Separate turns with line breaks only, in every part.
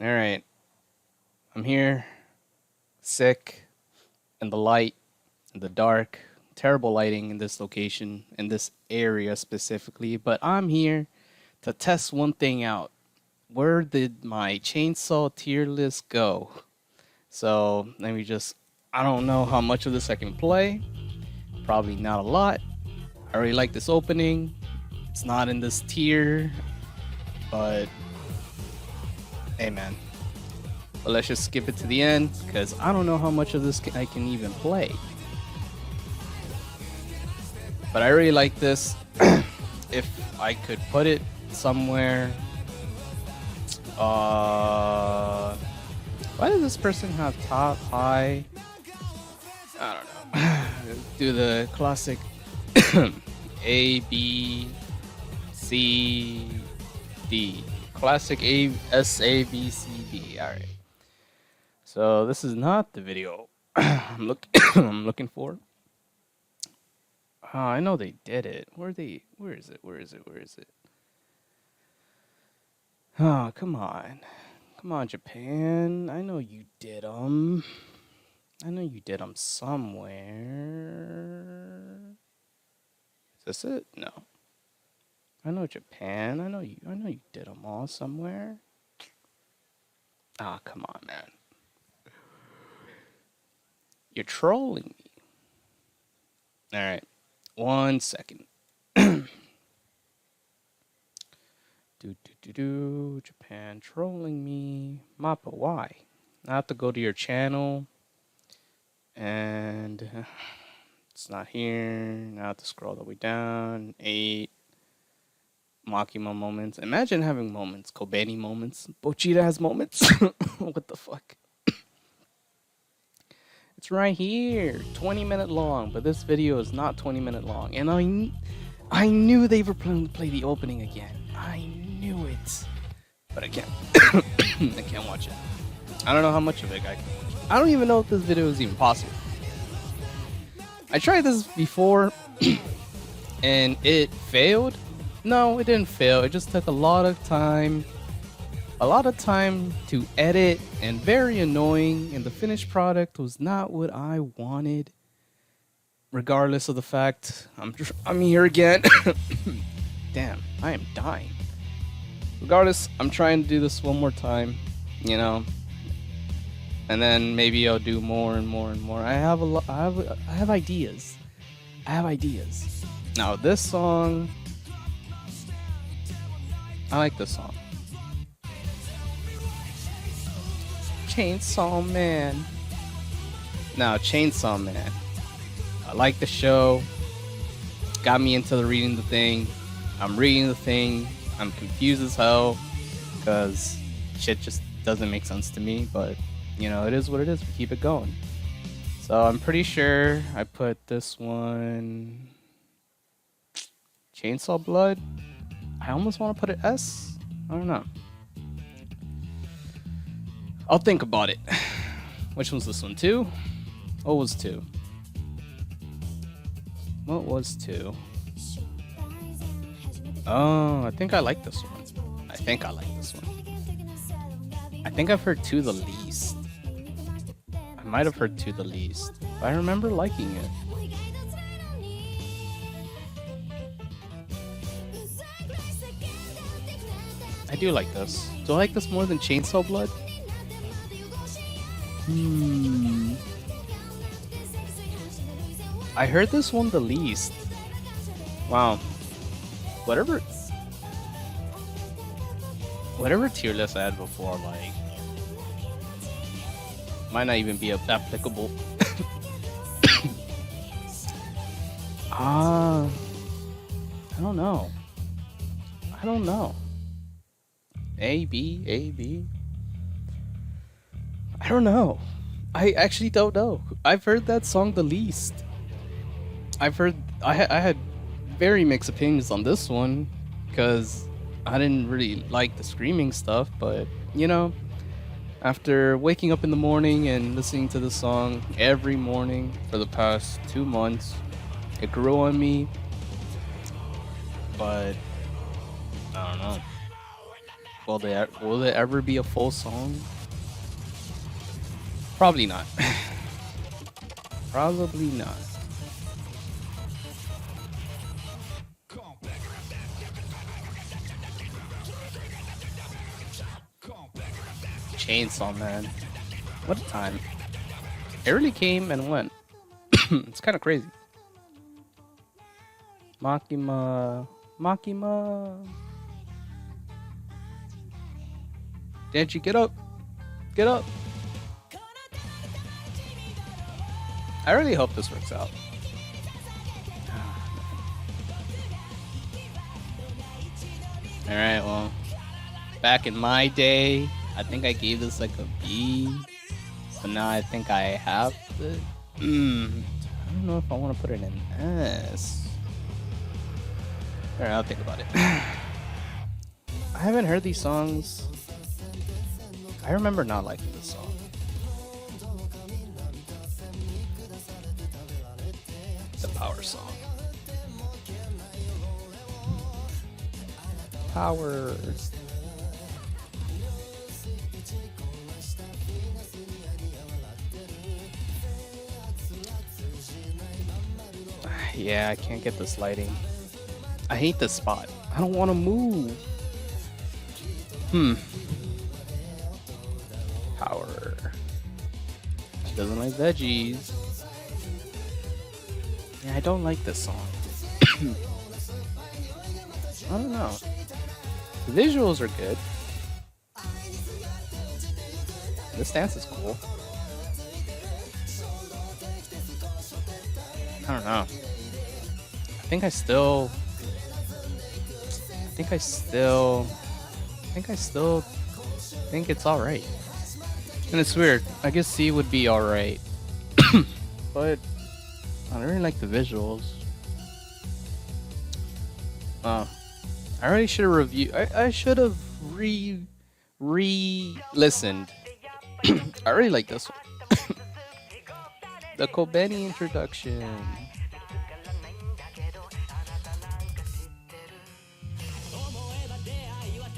All right, I'm here, sick, in the light, in the dark, terrible lighting in this location, in this area specifically, but I'm here to test one thing out. Where did my chainsaw tier list go? So let me just, I don't know how much of this I can play. Probably not a lot. I really like this opening. It's not in this tier, but hey man. But let's just skip it to the end because I don't know how much of this I can even play. But I really like this. If I could put it somewhere. Why does this person have top, high? I don't know. Do the classic A, B, C, D. Classic A, S, A, B, C, D. All right. So this is not the video I'm looking for. Oh, I know they did it. Where is it? Where is it? Where is it? Oh, come on. Come on, Japan. I know you did them. I know you did them somewhere. Is this it? No. I know Japan. I know you did them all somewhere. Ah, come on, man. You're trolling me. All right. 1 second. Japan trolling me. Mappa, why? I have to go to your channel. And it's not here. Now I have to scroll all the way down. 8. Makima moments. Imagine having moments. Kobeni moments. Bochita has moments. What the fuck? It's right here. 20-minute long. But this video is not 20-minute long. And I knew they were planning to play the opening again. I knew it. But I can't. I can't watch it. I don't know how much of it I can watch. I don't even know if this video is even possible. I tried this before and it failed. No, it didn't fail. It just took a lot of time. A lot of time to edit and very annoying, and the finished product was not what I wanted. Regardless of the fact, I'm here again. Damn, I am dying. Regardless, I'm trying to do this one more time, you know. And then maybe I'll do more and more and more. I have ideas. I have ideas. Now this song, I like this song. Chainsaw Man. Now Chainsaw Man. I like the show. Got me into reading the thing. I'm reading the thing. I'm confused as hell because shit just doesn't make sense to me. But you know, it is what it is. We keep it going. So I'm pretty sure I put this one Chainsaw Blood. I almost want to put it S. I don't know. I'll think about it. Which one's this one? 2? What was 2? What was 2? Oh, I think I like this one. I think I've heard 2 the least. I might have heard 2 the least. But I remember liking it. I do like this. Do I like this more than Chainsaw Blood? I heard this one the least. Wow. Whatever tier list I had before, like, might not even be applicable. I don't know. A, B. I don't know. I actually don't know. I've heard that song the least. I had very mixed opinions on this one because I didn't really like the screaming stuff, but you know, after waking up in the morning and listening to the song every morning for the past 2 months, it grew on me. But I don't know. will there ever be a full song? Probably not. Probably not. Chainsaw Man. What a time. It really came and went. It's kind of crazy. Makima. Makima. Denji, get up. Get up. I really hope this works out. Alright, well. Back in my day, I think I gave this like a B. But now I think I have to. I don't know if I want to put it in S. Alright, I'll think about it. I haven't heard these songs. I remember not liking this song. The power song. Power. Yeah, I can't get this lighting. I hate this spot. I don't want to move. Power. She doesn't like veggies. Yeah, I don't like this song. I don't know. The visuals are good. This dance is cool. I don't know. I think I still think it's alright. And it's weird. I guess C would be alright. But I don't really like the visuals. I already should have reviewed. I should have re-listened. I really like this one. The Kobeni introduction.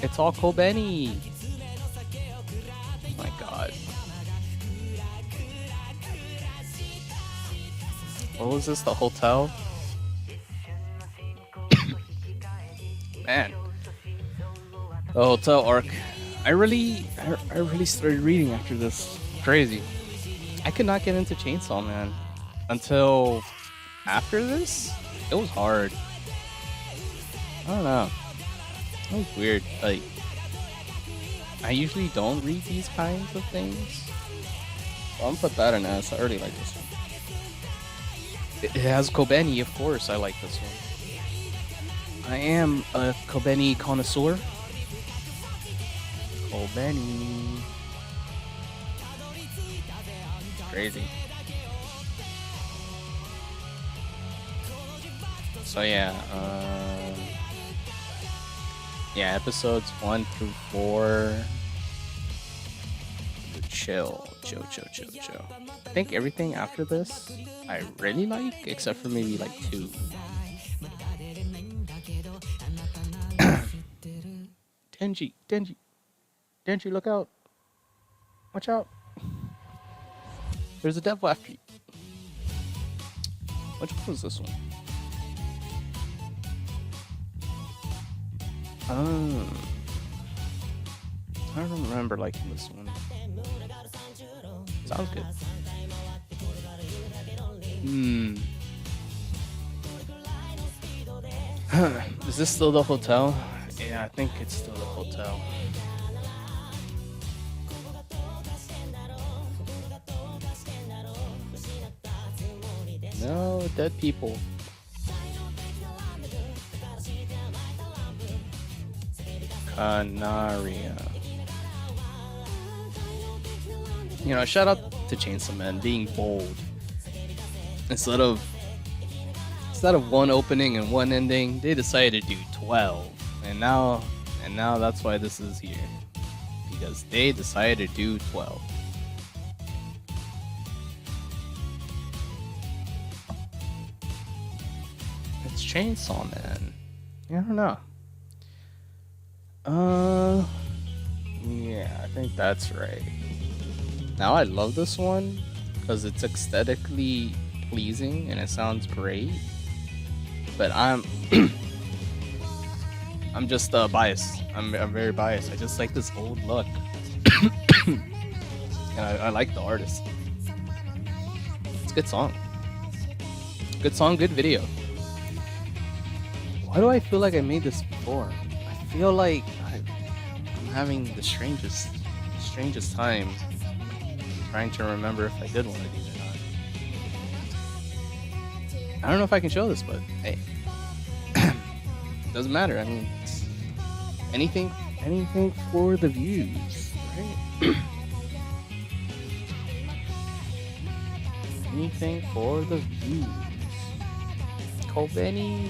It's all Kobeni. Oh my god. What was this? The hotel? Man. The hotel arc. I really started reading after this. Crazy. I could not get into Chainsaw Man until after this. It was hard. I don't know. It was weird. Like, I usually don't read these kinds of things. Well, I'm gonna put that in S. I already like this one. It has Kobeni, of course. I like this one. I am a Kobeni connoisseur. Kobeni. Crazy. So yeah, episodes 1 through 4. Chill. I think everything after this I really like, except for maybe like 2. Denji, look out! Watch out! There's a devil after you. Which one was this one? I don't remember liking this one. Sounds good. Is this still the hotel? Yeah, I think it's still the hotel. No, dead people. Canaria. You know, shout out to Chainsaw Man being bold. Instead of one opening and one ending, they decided to do 12. And now that's why this is here. Because they decided to do 12. It's Chainsaw Man. I don't know. Yeah, I think that's right. Now I love this one because it's aesthetically pleasing and it sounds great. But I'm just biased. I'm very biased. I just like this old look. And I like the artist. It's a good song. Good song, good video. Why do I feel like I made this before? I feel like I'm having the strangest time trying to remember if I did one of these or not. I don't know if I can show this, but hey, doesn't matter. I mean, it's anything for the views, right? Anything for the views. Kobeni.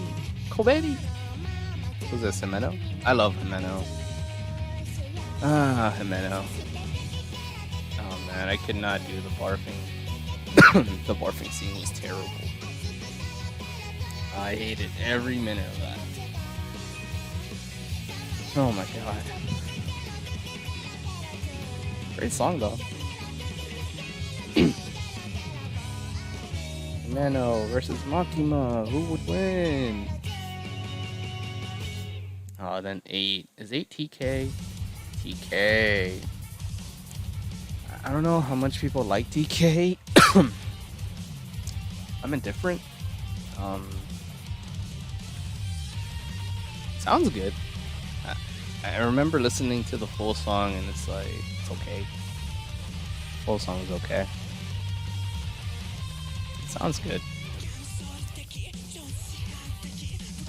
Who's this, Himeno? I love Himeno. Ah, Himeno. Oh man, I could not do the barfing. The barfing scene was terrible. I hated every minute of that. Oh my god. Great song though. Himeno versus Makima. Who would win? Oh, then 8. Is 8 TK? TK. I don't know how much people like TK. I'm indifferent. Sounds good. I remember listening to the full song and it's like, it's okay. Full song is okay. It sounds good.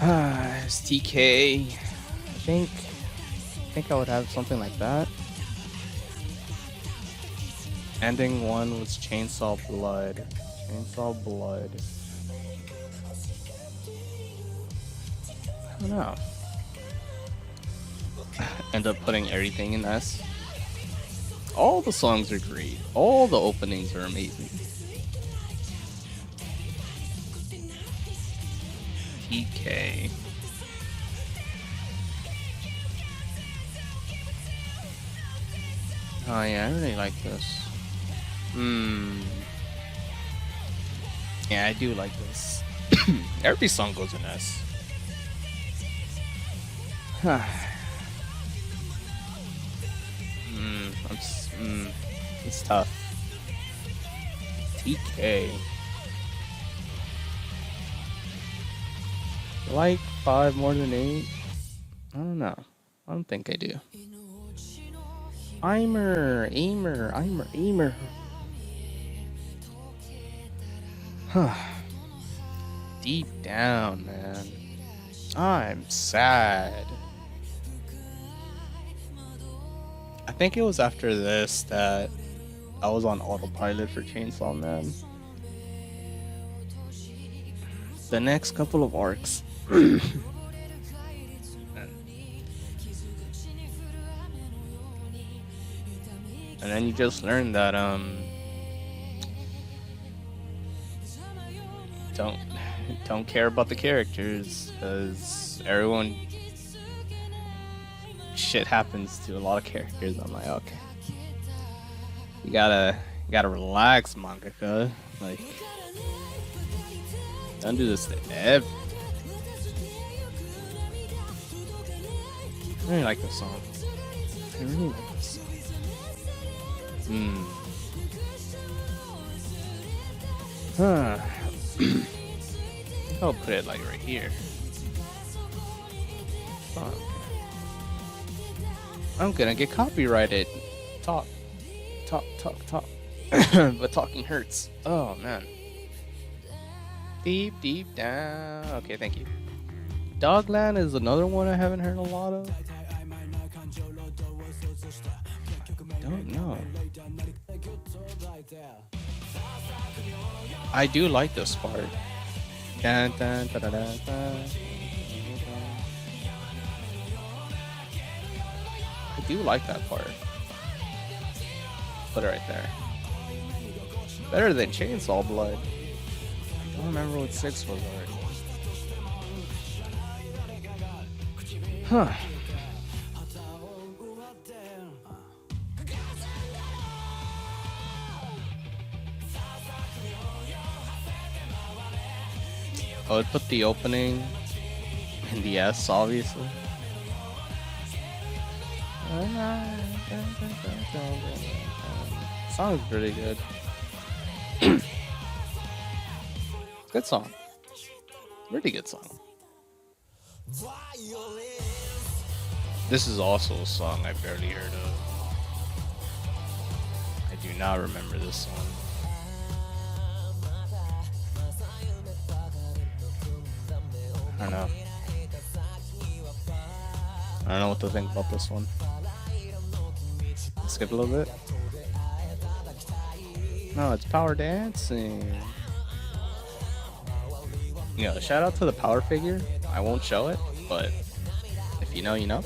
It's TK. I think I would have something like that. Ending one was Chainsaw Blood. Chainsaw Blood. I don't know. End up putting everything in S. All the songs are great. All the openings are amazing. TK. Oh yeah, I really like this. Yeah, I do like this. Every song goes in S. It's tough. TK. Like 5 more than 8? I don't know. I don't think I do. Aimer. Huh. Deep down, man. I'm sad. I think it was after this that I was on autopilot for Chainsaw Man. The next couple of arcs. And then you just learn that don't care about the characters, because everyone, shit happens to a lot of characters. I'm like, okay, you gotta relax, mangaka. Like, don't do this to Ev. I really like this song. I really like this song. Huh. I'll put it like right here. Fuck. I'm gonna get copyrighted. Talk. But talking hurts. Oh man. Deep down. Okay, thank you. Dogland is another one I haven't heard a lot of. Don't know. I do like this part. Dun, dun, da, da, da, da. I do like that part. Put it right there. Better than Chainsaw Blood. I don't remember what 6 was already. Huh. I would put the opening in the S, obviously. Song's pretty good. Good song. Really good song. This is also a song I barely heard of. I do not remember this song. I don't know. I don't know what to think about this one. Skip a little bit. No, it's Power Dancing. Yeah, shout out to the Power figure. I won't show it, but if you know, you know.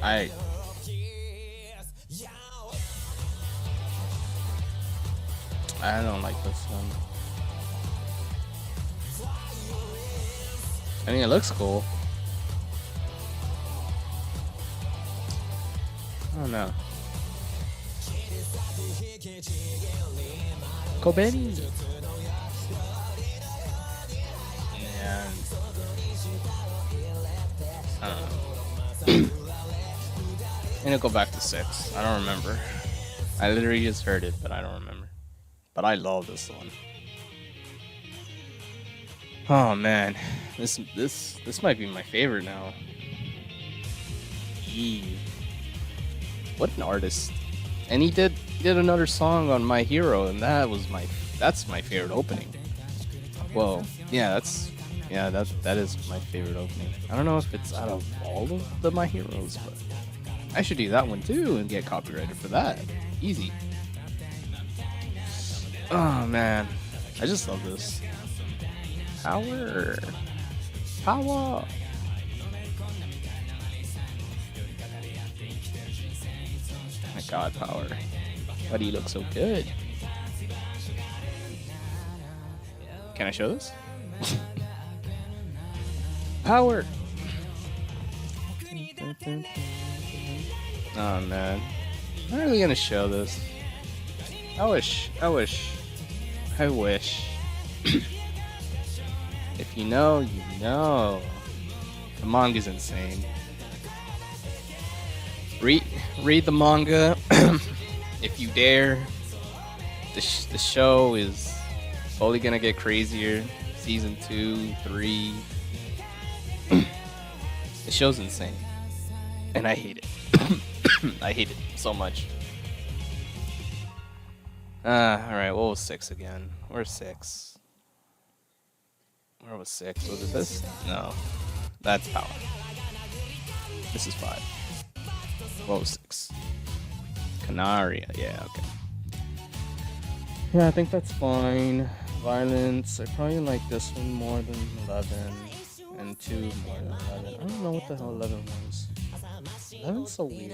I don't like this one. I mean, it looks cool. I don't know. Kobeni. Yeah. I don't know. I'm gonna go back to 6. I don't remember. I literally just heard it, but I don't remember. But I love this one. Oh man, this might be my favorite now. Eve. What an artist. And he did another song on My Hero, and that's my favorite opening. Well, yeah, that is my favorite opening. I don't know if it's out of all of the My Heroes, but I should do that one too and get copyrighted for that. Easy. Oh man, I just love this. Power. Power. My God, Power. Why do you look so good? Can I show this? Power. Oh man, I'm not really gonna show this. I wish. If you know, you know. The manga's insane. Read the manga if you dare. The show is only gonna get crazier. Season 2, 3. The show's insane, and I hate it. I hate it so much. Alright, what was 6 again? Where's 6? Where was 6? Was it this? No. That's Power. This is 5. What was 6? Canaria. Yeah, okay. Yeah, I think that's fine. Violence. I probably like this one more than 11. And 2 more than 11. I don't know what the hell 11 was. 11's so weird.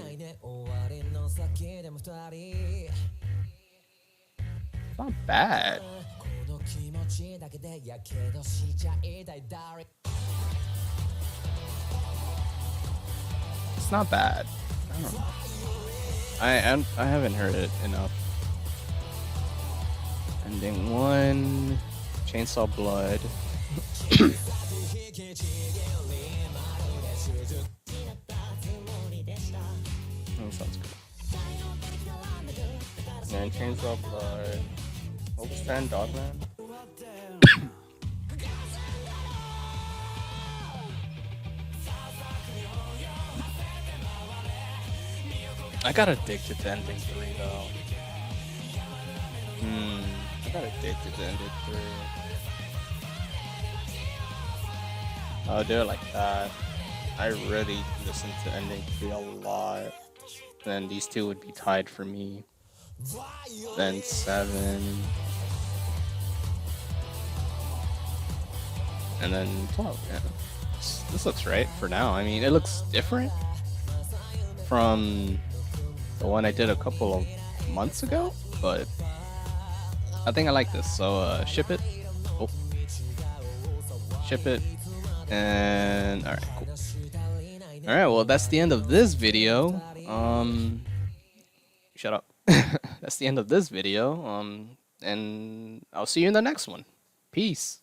It's not bad. It's not bad. I don't know. I haven't heard it enough. Ending 1. Chainsaw Blood. That sounds good. And Chainsaw Blood. What was that? Dogman? I got addicted to ending 3 though. I got addicted to ending 3. Oh, they're like that. I really listened to ending 3 a lot. Then these two would be tied for me. Then 7. And then 12. Yeah. This looks right for now. I mean, it looks different from the one I did a couple of months ago, but I think I like this. So ship it. Oh. Ship it. And alright, cool. Alright, well that's the end of this video. Shut up. That's the end of this video. And I'll see you in the next one. Peace.